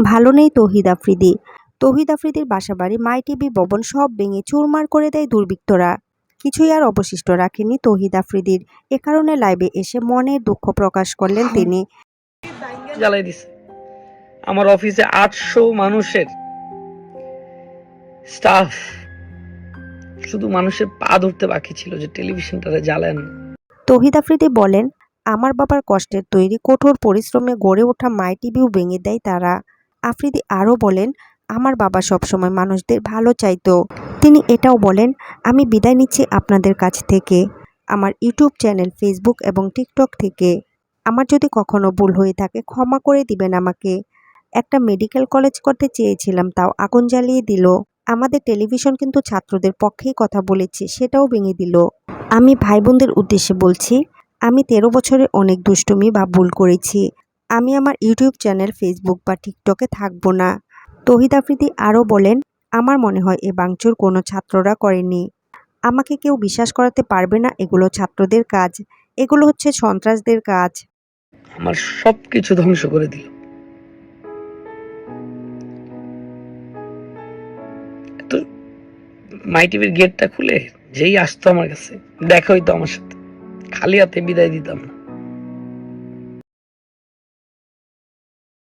ভালো নেই তৌহিদ আফ্রিদি। তৌহিদ আফ্রিদির বাসাবাড়ি, মাই টিভি ভবন সব ভেঙে চুরমার করে দেয় দুর্বৃত্তরা। কিছুই আর অবশিষ্ট রাখেনি তৌহিদ আফ্রিদির। এ কারণে লাইভে এসে মনের দুঃখ প্রকাশ করলেন তিনি। জ্বালাই দিছে আমার অফিসে 800 মানুষের স্টাফ, শুধু মানুষের পা ধরতে বাকি ছিল যে টেলিভিশনটারে জ্বালান। তৌহিদ আফ্রিদি বলেন, আমার বাবার কষ্টের তৈরি কঠোর পরিশ্রমে গড়ে ওঠা মাই টিভিও ভেঙে দেয় তারা। আফ্রিদি আরও বলেন, আমার বাবা সবসময় মানুষদের ভালো চাইতো। তিনি এটাও বলেন, আমি বিদায় নিচ্ছি আপনাদের কাছ থেকে, আমার ইউটিউব চ্যানেল, ফেসবুক এবং টিকটক থেকে। আমার যদি কখনো ভুল হয়ে থাকে ক্ষমা করে দিবেন আমাকে। একটা মেডিকেল কলেজ করতে চেয়েছিলাম, তাও আগুন জ্বালিয়ে দিল। আমাদের টেলিভিশন কিন্তু ছাত্রদের পক্ষেই কথা বলেছে, সেটাও ভেঙে দিল। আমি ভাই বোনদের উদ্দেশ্যে বলছি, আমি 13 বছরে অনেক দুষ্টুমি বা ভুল করেছি। আমি আমার ইউটিউব চ্যানেল, ফেসবুক বা টিকটকে থাকবো না। তৌহিদ আফ্রিদি আরও বলেন, আমার মনে হয় এ ভাঙচুর কোনো ছাত্ররা করেনি। আমাকে কেউ বিশ্বাস করাতে পারবে না এগুলো ছাত্রদের কাজ, এগুলো হচ্ছে সন্ত্রাসদের কাজ। আমার সবকিছু ধ্বংস করে দিল। তো মাই টিভির গেটটা খুলে যেই আসতো আমার কাছে দেখা হইতো আমার সাথে, খালি হাতে বিদায় দিতাম না।